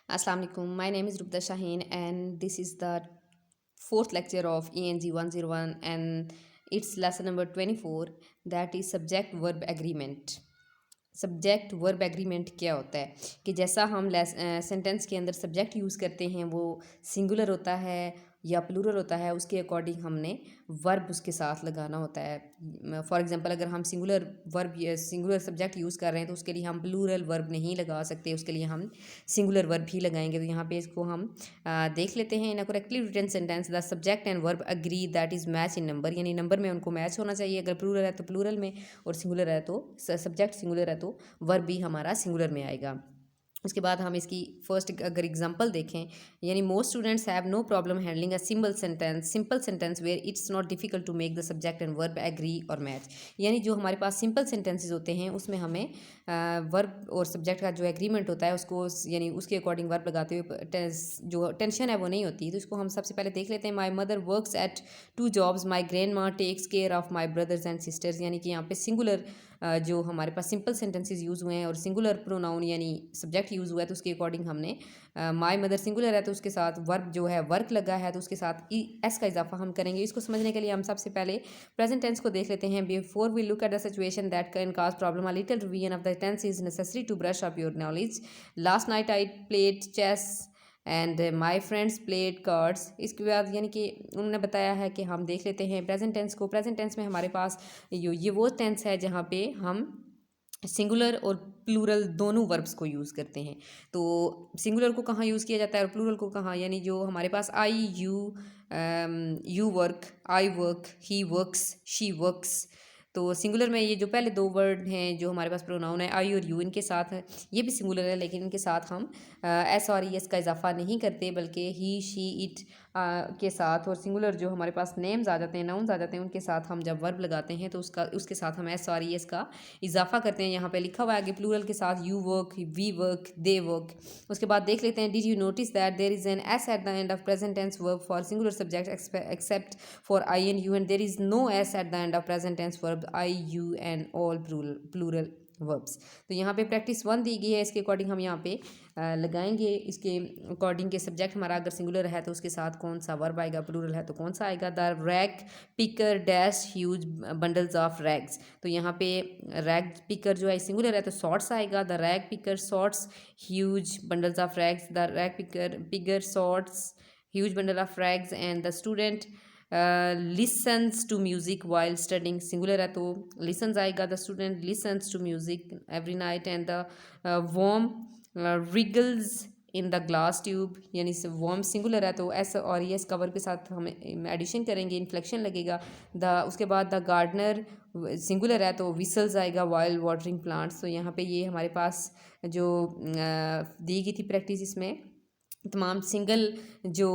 Assalamu alaikum. My name is Rupta Shaheen, and this is the fourth lecture of ENG 101, and it's lesson number 24, that is subject verb agreement. Subject verb agreement क्या होता है कि जैसा हम sentence के अंदर subject use करते हैं वो सिंगुलर होता है या प्लूरल होता है, उसके अकॉर्डिंग हमने वर्ब उसके साथ लगाना होता है। फॉर एग्जांपल अगर हम सिंगुलर वर्ब या सिंगुलर सब्जेक्ट यूज़ कर रहे हैं तो उसके लिए हम प्लूरल वर्ब नहीं लगा सकते, उसके लिए हम सिंगुलर वर्ब ही लगाएंगे। तो यहाँ पे इसको हम देख लेते हैं। In a correctly written sentence the subject and verb agree that is match in number, यानी नंबर में उनको मैच होना चाहिए। अगर प्लूरल है तो प्लूरल में, और सिंगुलर है तो सब्जेक्ट सिंगुलर है तो वर्ब भी हमारा सिंगुलर में आएगा। उसके बाद हम इसकी फर्स्ट अगर एग्जांपल देखें, यानी most students have no problem handling a simple sentence where it's not difficult to make the subject and verb agree और मैच। यानी जो हमारे पास सिंपल सेंटेंसेस होते हैं उसमें हमें वर्ब और सब्जेक्ट का जो एग्रीमेंट होता है उसको, यानी उसके अकॉर्डिंग वर्ब लगाते हुए जो टेंशन है वो नहीं होती। तो इसको हम सबसे पहले देख लेते हैं। My mother works at 2 jobs, my grandma takes care of my brothers and sisters. यानी कि यहाँ पे सिंगुलर जो हमारे पास सिंपल सेंटेंसेस यूज़ हुए हैं और सिंगुलर प्रोनाउन यानी सब्जेक्ट यूज़ हुआ है, तो उसके अकॉर्डिंग हमने माई मदर सिंगुलर है तो उसके साथ वर्ब जो है वर्क लगा है तो उसके साथ एस का इजाफा हम करेंगे। इसको समझने के लिए हम सबसे पहले प्रेजेंट टेंस को देख लेते हैं। Before we look at the situation that can cause problem, a little revision of the tense is necessary to brush up your knowledge. Last night I played chess and my friends played cards. इसके बाद यानी कि उन्होंने बताया है कि हम देख लेते हैं प्रेजेंट टेंस को। प्रेजेंट टेंस में हमारे पास ये वो टेंस है जहाँ पे हम सिंगुलर और प्लूरल दोनों वर्ब्स को यूज़ करते हैं। तो सिंगुलर को कहाँ यूज़ किया जाता है और प्लूरल को कहाँ, यानी जो हमारे पास I you work, I work, he works, she works. तो सिंगुलर में ये जो पहले दो वर्ड हैं जो हमारे पास प्रोनाउन है आई और यू, इनके साथ ये भी सिंगुलर है लेकिन इनके साथ हम एस और ई एस का इजाफा नहीं करते, बल्कि ही शी इट के साथ। और सिंगुलर जो हमारे पास नेम्स आ जाते हैं, नाउन्स आ जाते हैं, उनके साथ हम जब वर्ब लगाते हैं तो उसके साथ हम एस और ई एस का इजाफा करते हैं। यहाँ पे लिखा हुआ है आगे प्लूरल के साथ you work, we work, they work. उसके बाद देख लेते हैं, did you notice that there is an S at the end of present tense verb for singular subject except for I and you, and there is no S at the end of present tense verb I you and all plural verbs. तो यहाँ पे practice 1 दी गई है, इसके according हम यहाँ पे लगाएंगे। इसके अकॉर्डिंग के सब्जेक्ट हमारा अगर सिंगुलर है तो उसके साथ कौन सा वर्ब आएगा, प्लूरल है तो कौन सा आएगा। The rag picker dash huge bundles of rags. तो यहाँ पे रैग पिकर जो है सिंगुलर है तो शॉर्ट्स आएगा। The rag picker shorts huge bundles of rags. The rag picker shorts huge bundle of rags. And the student listens to music while studying, singular है तो लिसन्स आएगा। The student listens to music every night. And the worm wriggles in the glass tube, यानी worm singular है तो S और S cover के साथ हम एडिशन करेंगे, इन्फ्लेक्शन लगेगा। उसके बाद द गार्डनर सिंगुलर है तो विसल्स आएगा वाइल वाटरिंग प्लांट्स। तो यहाँ पे ये हमारे पास जो दी गई थी प्रैक्टिस, इसमें तमाम सिंगल जो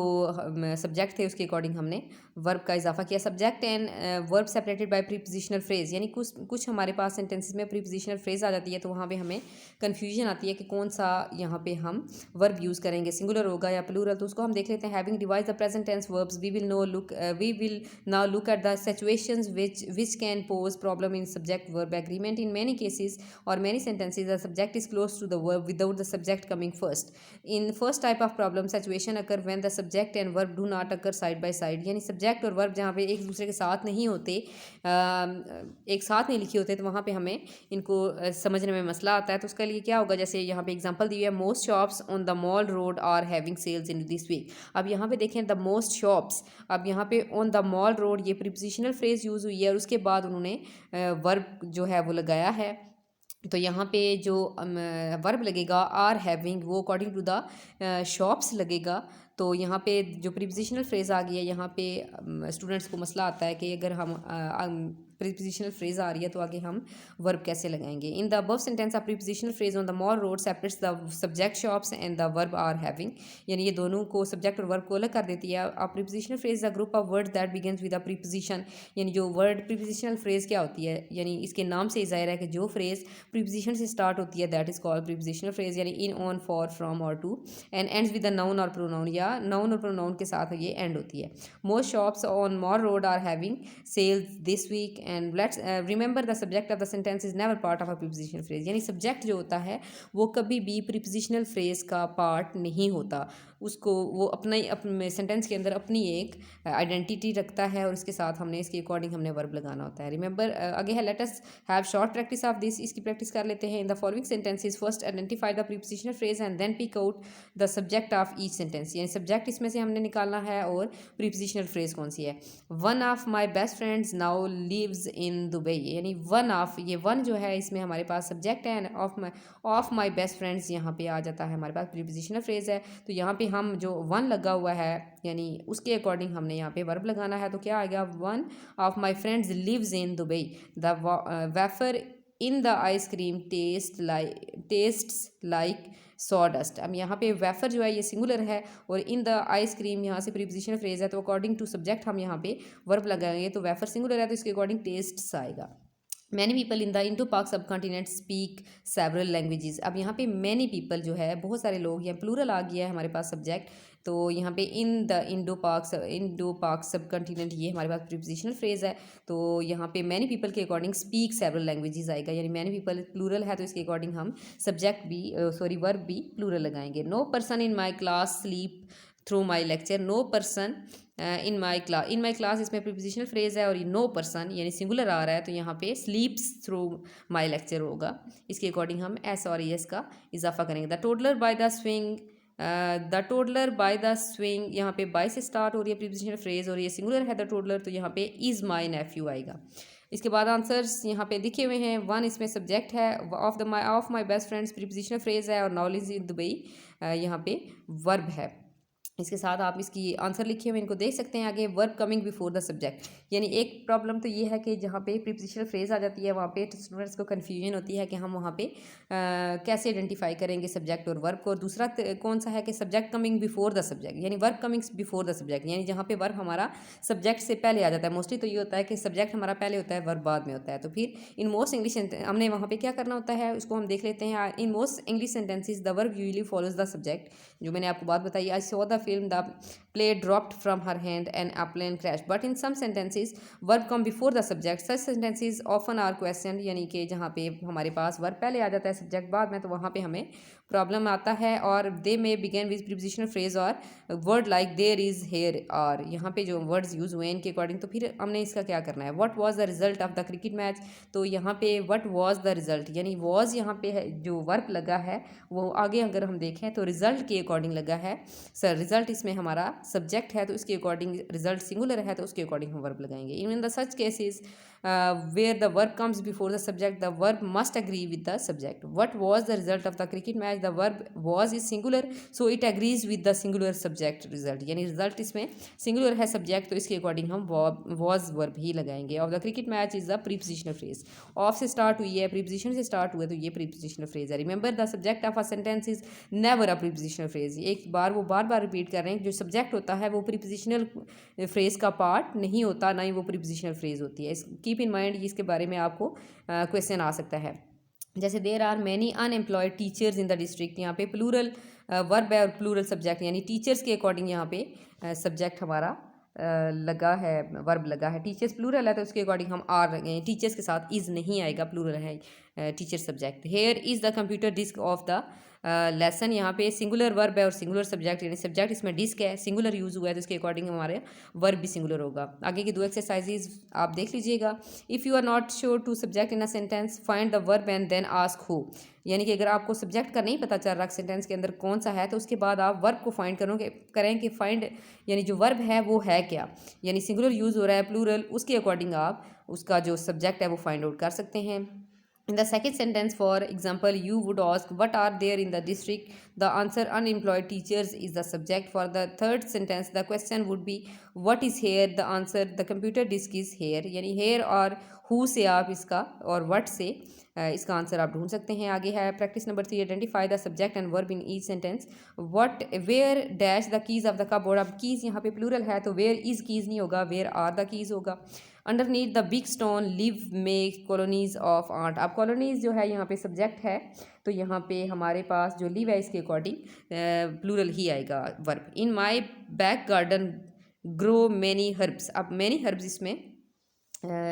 सब्जेक्ट थे उसके अकॉर्डिंग हमने वर्ब का इजाफा किया। Subject and verb separated by prepositional phrase, यानी कुछ हमारे पास सेंटेंसेस में प्रीपोजिशनल फ्रेज आ जाती है तो वहाँ पे हमें कन्फ्यूजन आती है कि कौन सा यहाँ पे हम वर्ब यूज़ करेंगे, सिंगुलर होगा या प्लूरल। तो उसको हम देख लेते हैं। Having device the present tense verbs we will now look at the situations which can pose problem in subject verb agreement. In many cases or many sentences the subject is close to the verb without the subject coming first. In first type of problem situation occur when the subject and verb do not occur side by side, यानी subject और verb जहाँ पे एक दूसरे के साथ नहीं होते, एक साथ नहीं लिखे होते, तो वहाँ पे हमें इनको समझने में मसला आता है। तो उसके लिए क्या होगा, जैसे यहाँ पे एग्जांपल दी है, most shops on the mall road are having sales in this week. अब यहाँ पे देखें द मोस्ट शॉप्स, अब यहाँ पे ऑन द मॉल रोड ये प्रीपोजिशनल फ्रेज यूज़ हुई है और उसके बाद उन्होंने वर्ब जो है वो लगाया है। तो यहाँ पे जो वर्ब लगेगा आर हैविंग, वो अकॉर्डिंग टू द शॉप्स लगेगा। तो यहाँ पे जो प्रीपोजिशनल फ्रेज आ गई है, यहाँ पे स्टूडेंट्स को मसला आता है कि अगर हम प्रीपोजिशनल फ्रेज आ रही है तो आगे हम वर्ब कैसे लगाएंगे। In the above sentence a prepositional phrase on the mall road separates the subject shops and the verb are having, यानी ये दोनों को सब्जेक्ट और वर्ब को अलग कर देती है। A prepositional phrase the group of words that begins with a preposition, यानी जो वर्ड प्रीपोजिशनल फ्रेज क्या होती है, यानी इसके नाम से ज़ाहिर है कि जो फ्रेज प्रीपोजिशन से स्टार्ट होती है that is called prepositional phrase, यानी इन, ऑन, फॉर, फ्रॉम और to, and ends with the noun और प्रोनाउन या नाउन और प्रोनाउन के साथ ये एंड होती है। Most shops on mall road are having sales this week and let's remember the subject of the sentence is never part of a prepositional phrase. यानी subject जो होता है वो कभी भी प्रीपोजिशनल फ्रेज का पार्ट नहीं होता, उसको वो अपना ही अपने सेंटेंस के अंदर अपनी एक आइडेंटिटी रखता है और इसके साथ हमने इसके अकॉर्डिंग हमने वर्ब लगाना होता है। रिमेंबर आगे है, let us have short practice of this. इसकी प्रैक्टिस कर लेते हैं। In the following sentences first identify the prepositional phrase and then pick out the subject of each sentence. यानी सब्जेक्ट इसमें से हमने निकालना है और प्रीपोजिशनल फ्रेज कौन सी है। One of my best friends now lives in Dubai, यानी वन ऑफ, ये वन जो है इसमें हमारे पास सब्जेक्ट है, and of my best friends यहाँ पे आ जाता है हमारे पास प्रीपोजिशनल फ्रेज है। तो यहाँ पे हम जो वन लगा हुआ है यानी उसके अकॉर्डिंग हमने यहाँ पे वर्ब लगाना है। तो क्या आएगा, one of my friends lives in Dubai, the wafer in the ice cream tastes like sawdust. अब यहाँ पे वेफर जो है ये सिंगुलर है और इन द आइसक्रीम यहाँ से प्रीपोजिशनल फ्रेज है, तो अकॉर्डिंग टू सब्जेक्ट हम यहाँ पे वर्ब लगाएंगे। तो वेफर सिंगुलर है तो इसके अकॉर्डिंग टेस्ट्स आएगा। Many people in the Indo पाक सब कॉन्टिनेंट स्पीक सेवरल लैंग्वेजेस। अब यहाँ पे मैनी पीपल जो है बहुत सारे लोग, यहाँ प्लूरल आ गया है हमारे पास सब्जेक्ट। तो यहाँ पे इन द इंडो पाक सब कॉन्टिनेंट ये हमारे पास प्रीपोजिशनल फ्रेज है। तो यहाँ पे मैनी पीपल के अकॉर्डिंग स्पीक सेवरल लैंग्वेजेस आएगा, यानी मैनी पीपल प्लूरल है तो इसके अकॉर्डिंग हम सब्जेक्ट भी वर्ब भी प्लूरल लगाएंगे। No person in my class sleep through my lecture. No person in my class इसमें प्रीपोजिशनल फ्रेज है और ये नो पर्सन यानी सिंगुलर आ रहा है तो यहाँ पे स्लीप्स थ्रू माई लेक्चर होगा। इसके अकॉर्डिंग हम एस और एस का इजाफा करेंगे। The toddler by the swing, यहाँ पे बाय से स्टार्ट हो रही है प्रीपोजिशनल फ्रेज और ये सिंगुलर है द टोडलर, तो यहाँ पे इज माई नेफ्यू आएगा। इसके बाद आंसर्स यहाँ पे दिखे हुए हैं। वन इसमें सब्जेक्ट है, of my best friends prepositional phrase है और नॉलेज इन दुबई यहाँ पे वर्ब है। इसके साथ आप इसकी आंसर लिखे हुए इनको देख सकते हैं। आगे verb coming before the subject, यानी एक प्रॉब्लम तो ये है कि जहाँ पे प्रीपोजिशनल फ्रेज आ जाती है वहाँ पे स्टूडेंट्स को कन्फ्यूजन होती है कि हम वहाँ पे कैसे आइडेंटिफाई करेंगे सब्जेक्ट और वर्ब को। और दूसरा कौन सा है कि subject coming before the subject, यानी verb coming before the subject, यानी जहाँ पे वर्ब हमारा सब्जेक्ट से पहले आ जाता है। मोस्टली तो ये होता है कि सब्जेक्ट हमारा पहले होता है, वर्ब बाद में होता है। तो फिर इन मोस्ट इंग्लिश हमने वहाँ पे क्या करना होता है उसको हम देख लेते हैं। In most English sentences the verb usually follows the subject, जो मैंने आपको बात बताई। I saw the film, the play dropped from her hand and a plane crashed. But in some sentences verb come before the subject. Such sentences often are questioned, यानी कि जहाँ पे हमारे पास वर्ब पहले आ जाता है सब्जेक्ट बाद में, तो वहाँ पे हमें प्रॉब्लम आता है। और they may begin with prepositional phrase और word like there is here और, यहाँ पे जो वर्ड्स यूज हुए हैं इनके अकॉर्डिंग। तो फिर हमने इसका क्या करना है, what was the result of the cricket match. तो यहाँ पे व्हाट वाज द रिजल्ट, यानी वाज यहाँ पे है जो वर्ब लगा है वो आगे अगर हम देखें तो रिजल्ट के अकॉर्डिंग लगा है। सर रिजल्ट इसमें हमारा सब्जेक्ट है तो इसके अकॉर्डिंग रिजल्ट सिंगुलर है तो उसके अकॉर्डिंग हम वर्ब लगाएंगे। In the such cases where the verb comes before the subject the verb must agree with the subject. What was the result of the cricket match, the verb was is singular so it agrees with the singular subject result, यानी result इसमें singular है subject तो इसके according हम was verb ही लगाएंगे। Of the cricket match is the prepositional phrase, of से start हुई है प्रीपोजिशन से स्टार्ट हुआ है तो ये प्रीपोजिशनल फ्रेज है। Remember the subject of a sentence is never a prepositional phrase, एक बार वो बार बार रिपीट कर रहे हैं, जो सब्जेक्ट होता है वो प्रीपोजिशनल फ्रेज का पार्ट नहीं होता, ना ही वो प्रीपोजिशनल फ्रेज होती है। कीप इन माइंड, इसके बारे में आपको क्वेश्चन आ सकता है। जैसे there are many unemployed teachers in the district, यहाँ पे प्लूरल वर्ब है और प्लूरल सब्जेक्ट, यानी टीचर्स के अकॉर्डिंग यहाँ पे सब्जेक्ट हमारा लगा है, वर्ब लगा है। टीचर्स प्लूरल है तो उसके अकॉर्डिंग हम आर लगाएंगे, टीचर्स के साथ इज़ नहीं आएगा, प्लूरल है teacher subject. Here is the computer disc of the lesson, यहाँ पे सिंगुलर वर्ब है और सिंगुलर सब्जेक्ट, यानी सब्जेक्ट इसमें डिस्क है, सिंगुलर यूज़ हुआ है तो इसके अकॉर्डिंग हमारे वर्ब भी सिंगुलर होगा। आगे की दो एक्सरसाइजेज आप देख लीजिएगा। If you are not sure to subject in a sentence find the verb and then ask who, यानी कि अगर आपको सब्जेक्ट का नहीं पता चल रहा सेंटेंस के अंदर कौन सा है तो उसके बाद आप वर्ब को फाइंड करें कि फाइंड यानी जो वर्ब है वो है क्या, यानी सिंगुलर यूज़ हो रहा है प्लूरल, उसके अकॉर्डिंग आप उसका जो सब्जेक्ट है वो फाइंड आउट कर सकते हैं। In the second sentence, for example, you would ask, what are there in the district? The answer, unemployed teachers is the subject. For the third sentence, the question would be, what is here? The answer, the computer disk is here. यानी here और who से आप इसका और what से इसका answer आप ढूंढ सकते हैं। आगे है practice number 3, identify the subject and verb in each sentence. What were dash the keys of the cupboard. अब कीज यहाँ पे प्लूरल है तो वेयर इज कीज नहीं होगा, वेयर आर द कीज होगा। Underneath the big stone live make colonies of ant. अब colonies जो है यहाँ पे सब्जेक्ट है तो यहाँ पे हमारे पास जो लिव है इसके अकॉर्डिंग प्लूरल ही आएगा verb. In my back garden grow many herbs. अब मैनी हर्ब्स इसमें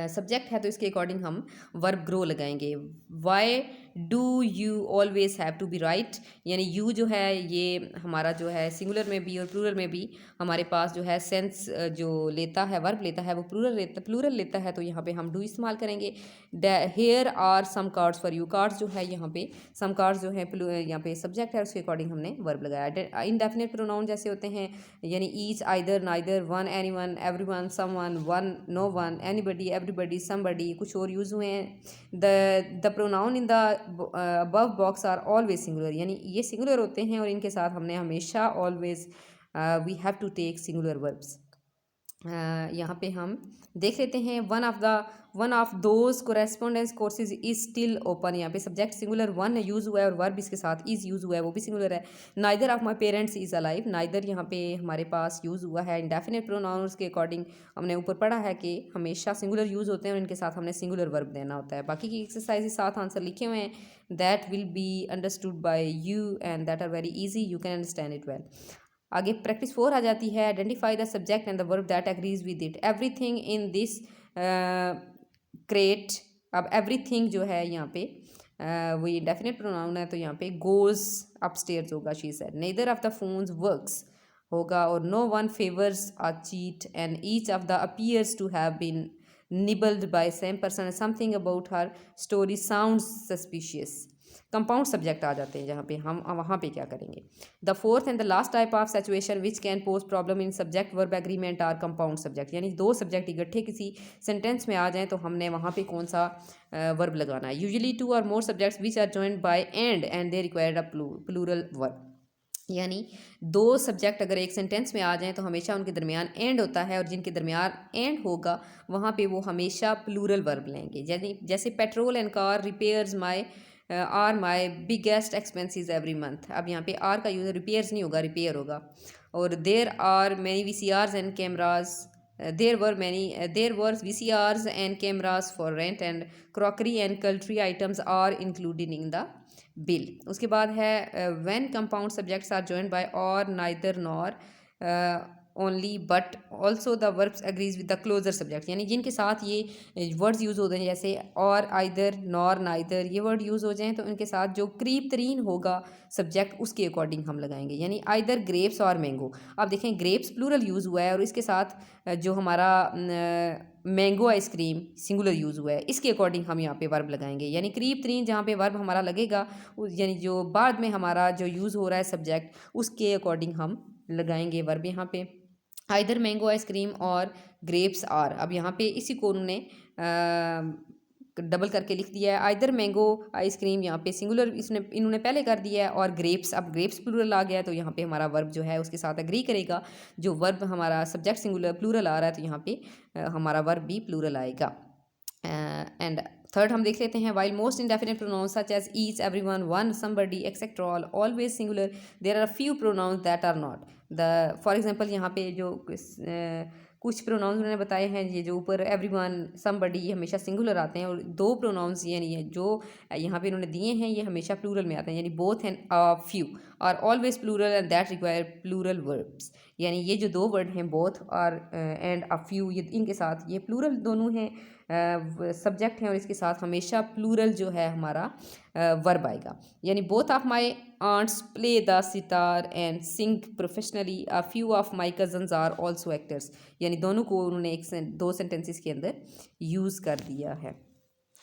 सब्जेक्ट है तो इसके अकॉर्डिंग हम वर्ब ग्रो लगाएंगे। Why do you always have to be right, यानी यू जो है ये हमारा जो है सिंगुलर में भी और प्लूरल में भी हमारे पास जो है सेंस जो लेता है वर्ब लेता है वो प्लूरल लेता है, तो यहाँ पे हम डू इस्तेमाल करेंगे। Here are some cards for you. Cards जो है यहाँ पे सम कार्ड्स जो है यहाँ पे सब्जेक्ट है उसके अकॉर्डिंग हमने वर्ब लगाया। इनडेफिनेट प्रोनाउन जैसे होते हैं यानी each, either, neither, one, anyone, everyone, someone, one, no one, anybody, everybody, somebody, कुछ और यूज़ हुए हैं। The pronoun in the above box are always singular, यानी ये सिंगुलर होते हैं और इनके साथ हमने हमेशा always we have to take singular verbs. यहाँ पे हम देख लेते हैं one of those correspondence courses is still open. यहाँ पे सब्जेक्ट सिंगुलर वन यूज़ हुआ है और वर्ब इसके साथ इज यूज़ हुआ है, वो भी सिंगुलर है। Neither of my parents is alive. Neither यहाँ पे हमारे पास यूज़ हुआ है इंडेफिनेट प्रोनाउंस के अकॉर्डिंग। हमने ऊपर पढ़ा है कि हमेशा सिंगुलर यूज़ होते हैं और इनके साथ हमने सिंगुलर वर्ब देना होता है। बाकी की एक्सरसाइज साथ आंसर लिखे हुए हैं, that will be understood by you and that are very easy, you can understand it well. आगे प्रैक्टिस 4 आ जाती है, identify the subject and the verb that agrees with it. Everything in this crate. अब everything जो है यहाँ पे वो इंडेफिनिट प्रोनाउन है तो यहाँ पे गोज अपस्टेयर्स होगा, she said. Neither of the phones works होगा और no one favors a cheat and each of the appears to have been nibbled by same person. Something about her story sounds suspicious. Compound subject आ जाते हैं जहाँ पे हम वहाँ पे क्या करेंगे। The fourth and the last type of situation which can pose problem in subject verb agreement are compound subject, यानी दो सब्जेक्ट इकट्ठे किसी सेंटेंस में आ जाएं तो हमने वहाँ पे कौन सा वर्ब लगाना है। यूजुअली 2 और more subjects which are joined by and they required a plural verb, यानी दो सब्जेक्ट अगर एक सेंटेंस में आ जाएं तो हमेशा उनके दरमियान एंड होता है और जिनके दरमियान एंड होगा वहाँ पे वो हमेशा प्लूरल वर्ब लेंगे। जैसे petrol and car repairs are my biggest expenses every month. अब यहाँ पे आर का यूज़ रिपेयर्स नहीं होगा, रिपेयर होगा। और there are many VCRs and cameras, there were VCRs and cameras for rent and crockery and cutlery items are included in the bill. उसके बाद है when compound subjects are joined by or, neither, nor, only, but also the verbs agrees with the closer subject, यानी जिनके साथ ये words use होते हैं जैसे और, आइदर, नॉर, नाइदर, ये वर्ड यूज़ हो जाएं तो उनके साथ जो करीब तरीन होगा सब्जेक्ट उसके अकॉर्डिंग हम लगाएंगे। यानी आइदर ग्रेप्स और मैंगो। अब देखें ग्रेप्स प्लूरल यूज़ हुआ है और इसके साथ जो हमारा मैंगो आइसक्रीम सिंगुलर यूज़ हुआ है, इसके अकॉर्डिंग हम यहाँ पे वर्ब लगाएंगे। यानी करीब तरीन जहाँ पे वर्ब हमारा लगेगा यानी जो बाद में हमारा जो यूज़ हो रहा है सब्जेक्ट उसके अकॉर्डिंग हम लगाएंगे वर्ब यहाँ पे। आइदर मैंगो आइसक्रीम और ग्रेप्स आर। अब यहाँ पे इसी को उन्होंने डबल करके लिख दिया है। आइदर मैंगो आइसक्रीम यहाँ पे सिंगुलर इन्होंने पहले कर दिया है और ग्रेप्स, अब ग्रेप्स प्लूरल आ गया है तो यहाँ पे हमारा वर्ब जो है उसके साथ एग्री करेगा। जो वर्ब हमारा सब्जेक्ट सिंगुलर प्लूरल आ रहा है तो यहाँ पे हमारा वर्ब भी प्लूरल आएगा। एंड थर्ड हम देख लेते हैं, while most indefinite pronouns such as each, everyone, one, somebody, etcetera all always singular, there are few pronouns that are not. The for example यहाँ पे जो कुछ प्रोनाउंस उन्होंने बताए हैं, ये जो ऊपर एवरीवन, समबडी, ये हमेशा सिंगुलर आते हैं और दो प्रोनाउंस यानी जो यहाँ पे इन्होंने दिए हैं ये हमेशा प्लूरल में आते हैं, यानी both and few are always plural and that require plural verbs. यानी ये जो दो वर्ड हैं बोथ और एंड अ फ्यू, ये इनके साथ ये प्लूरल दोनों हैं सब्जेक्ट हैं और इसके साथ हमेशा प्लूरल जो है हमारा वर्ब आएगा। यानी both of my aunts play the sitar and sing professionally, a few of my cousins are also actors. यानी दोनों को उन्होंने दो सेंटेंसेस के अंदर यूज़ कर दिया है।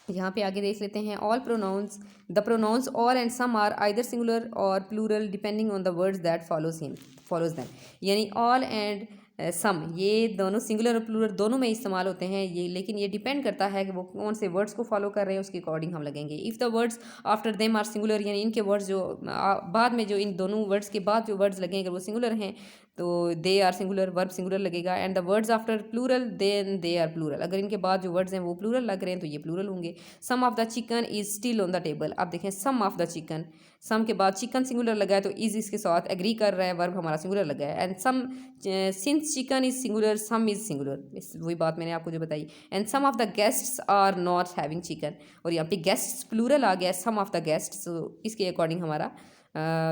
यहाँ पे आगे देख लेते हैं, all pronouns, the pronouns all and some are either singular or plural depending on the words that follows them. यानी ऑल एंड सम, ये दोनों सिंगुलर और प्लूरल दोनों में इस्तेमाल होते हैं ये, लेकिन ये डिपेंड करता है कि वो कौन से वर्ड्स को फॉलो कर रहे हैं, उसके अकॉर्डिंग हम लगेंगे। If the words after them are singular, यानी इनके वर्ड्स जो बाद में जो इन दोनों वर्ड्स के बाद जो वर्ड्स लगेंगे वो सिंगुलर हैं तो they are singular, verb singular लगेगा। And the words after plural then they are plural, अगर इनके बाद जो वर्ड्स हैं वो प्लूरल लग रहे हैं तो ये प्लूरल होंगे। Some of the chicken is still on the table, अब देखें some of the chicken, some के बाद चिकन सिंगुलर लगा है तो इज इसके साथ एग्री कर रहा है, वर्ब हमारा सिंगुलर लगा है। And some, since chicken is singular some is singular, इस वही बात मैंने आपको जो बताई। And some of the guests are not having chicken, और यहाँ पे गेस्ट्स प्लूरल आ गया, सम ऑफ द गेस्ट्स, तो इसके अकॉर्डिंग हमारा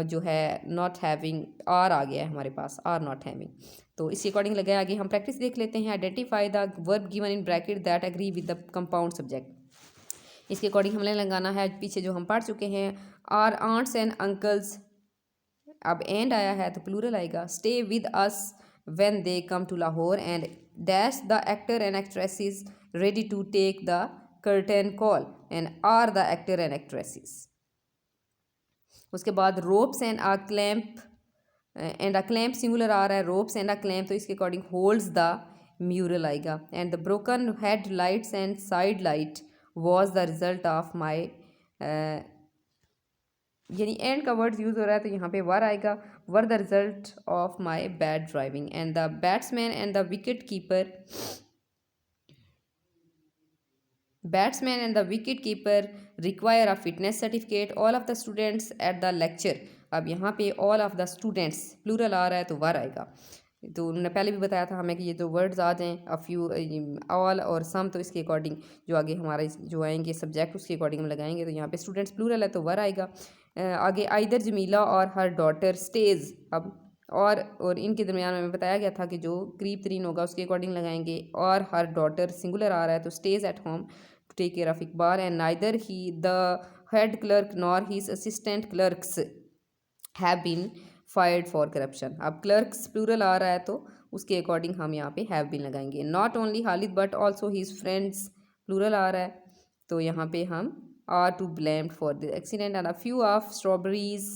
जो है नॉट हैविंग आर आ गया है हमारे पास, आर नॉट हैविंग, तो इसके अकॉर्डिंग लगा है। आगे हम प्रैक्टिस देख लेते हैं। Identify the verb given in bracket that agree with the compound subject, इसके अकॉर्डिंग हमने लगाना है पीछे जो हम पढ़ चुके हैं। आर आंट्स एंड अंकल्स, अब एंड आया है तो प्लूरल आएगा। Stay with us when they come to Lahore, and dash the actor and actresses ready to take the curtain call, and are the actor and actresses. उसके बाद ropes and a clamp, and a clamp singular आ रहा है, ropes and a clamp, तो इसके according holds the mural आएगा। And the broken head lights and side light was the result of my, यानी and का वर्ड यूज़ हो रहा है तो यहाँ पे वर आएगा, were the result of my bad driving. And the batsman and the wicket keeper, batsman and the wicket keeper require a fitness certificate, all of the students at the lecture, अब यहाँ पे all of the students plural आ रहा है तो वर आएगा। तो उन्होंने पहले भी बताया था हमें कि ये जो वर्ड्स आ जाएँ अ फ्यू, ऑल और सम, तो इसके अकॉर्डिंग जो आगे हमारा जो आएंगे सब्जेक्ट उसके अकॉर्डिंग हम लगाएंगे, तो यहाँ पे स्टूडेंट्स प्लूरल है तो वर आएगा। आगे आइदर जमीला और हर डॉटर स्टेज, अब और इनके दरमियान में बताया गया था कि जो करीब तरीन होगा उसके अकॉर्डिंग लगाएंगे। और हर डॉटर सिंगुलर आ रहा है तो stage at home to take care of Iqbal, and neither he, the head clerk, nor his assistant clerks have been fired for corruption। अब clerks plural आ रहा है तो उसके अकॉर्डिंग हम यहाँ पे have been लगाएंगे। not only Khalid but also his friends plural आ रहा है तो यहाँ पे हम are to blamed for the accident। and a few of strawberries,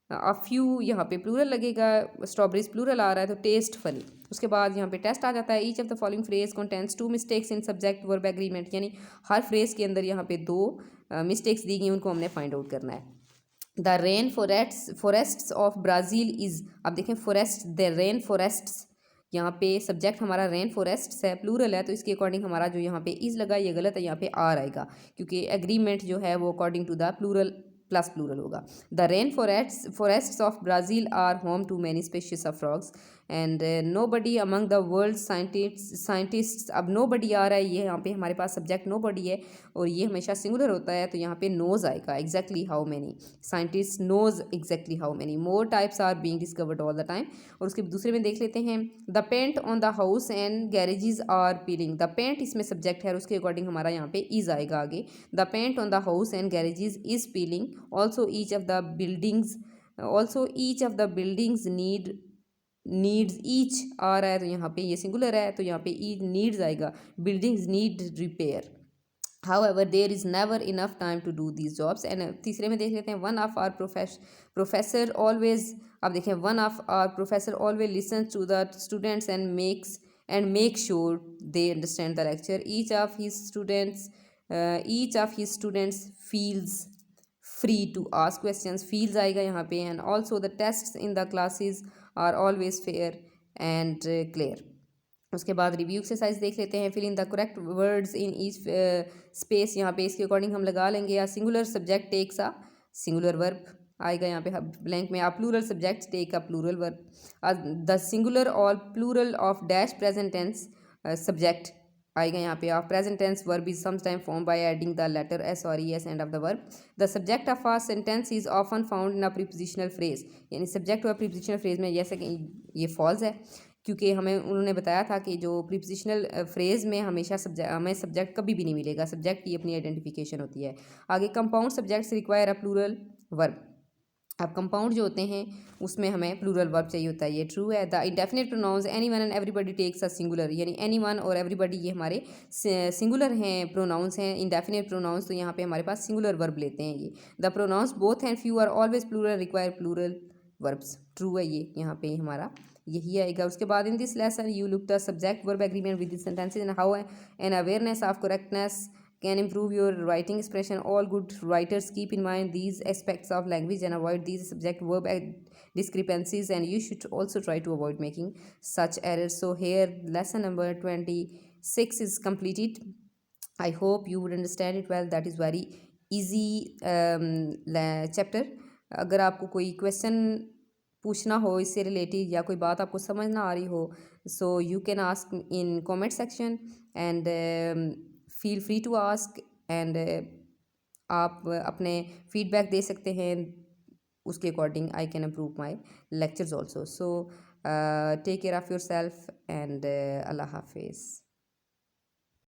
a few यहाँ पे प्लूरल लगेगा, स्ट्रॉबेरीज प्लूरल आ रहा है तो टेस्टफुली। उसके बाद यहाँ पे टेस्ट आ जाता है। Each of the following phrase contents two mistakes in subject verb agreement, यानी हर फ्रेज के अंदर यहाँ पे दो मिस्टेक्स दी गई, उनको हमने फाइंड आउट करना है। The rain forests of Brazil is, अब देखें फॉरेस्ट, द रेन फॉरेस्ट्स, यहाँ पे सब्जेक्ट हमारा रेन फॉरेस्ट्स है, प्लूरल है तो इसके अकॉर्डिंग हमारा जो यहाँ पे इज़ लगा ये गलत है, यहाँ पे आर आएगा क्योंकि एग्रीमेंट जो है वो according to the plural plus plural होगा। The rain forests of Brazil are home to many species of frogs, and nobody among the world scientist, अब नो बडी आ रहा है, ये यहाँ पे हमारे पास सब्जेक्ट नो बडी है और ये हमेशा सिंगुलर होता है तो यहाँ पे नोज आएगा। Exactly how many scientist knows, exactly how many more types are being discovered all the time. और उसके दूसरे में देख लेते हैं। The paint on the house and garages are peeling, the paint इसमें सब्जेक्ट है और उसके अकॉर्डिंग हमारा यहाँ पे इज आएगा आगे। The paint on the house and garages is peeling, also each of the buildings, also each of the buildings needs, each आ रहा है तो यहाँ पे ये सिंगुलर है तो यहाँ पे ईच नीड्स आएगा, buildings need repair. However, there is never enough time to do these jobs। and तीसरे में देख लेते हैं। One of our professor always, अब देखें one of our professor always listen to the students and make sure they understand the lecture. Each of his students feels free to ask questions, feels आएगा यहाँ पे। And also the test in the classes are always fair and clear. उसके बाद review exercise देख लेते हैं। Fill in the correct words in each space, यहाँ पे इसके अकॉर्डिंग हम लगा लेंगे। या singular subject takes a singular verb आएगा यहाँ पे ब्लैंक में। A plural subject take a plural verb. The singular or plural of dash present tense subject आएगा यहाँ पे। Of present tense verb is sometime form by adding the letter s or e s end of the verb. The subject of a sentence is often found in a prepositional phrase, यानी subject और prepositional phrase में जैसे कि ये false है क्योंकि हमें उन्होंने बताया था कि जो प्रीपोजिशनल फ्रेज में हमेशा हमें सब्जेक्ट कभी भी नहीं मिलेगा, सब्जेक्ट की अपनी आइडेंटिफिकेशन होती है। आगे compound subjects require a plural verb, अब कंपाउंड जो होते हैं उसमें हमें प्लूरल वर्ब चाहिए होता है, ये ट्रू है। The indefinite pronouns anyone and everybody takes a singular, यानी एनी वन और एवरीबडी ये हमारे सिंगुलर हैं, प्रोनाउंस हैं। इंडेफिनिट प्रोनाउंस तो यहाँ पे हमारे पास सिंगुलर वर्ब लेते हैं ये। The pronouns both and few are always plural require plural verbs. True है ये, यहाँ पे हमारा यही आएगा। उसके बाद in this lesson you look the subject verb agreement with sentences and how an awareness of correctness can improve your writing expression. All good writers keep in mind these aspects of language and avoid these subject verb discrepancies, and you should also try to avoid making such errors. So here lesson number 26 is completed. I hope you would understand it well. That is very easy chapter. अगर आपको कोई question पूछना हो इससे related या कोई बात आपको समझ ना आ रही हो, so you can ask in comment section and feel free to ask, and आप अपने फीडबैक दे सकते हैं, उसके according I can approve my lectures also. So take care of your self and अल्लाह हाफिज़.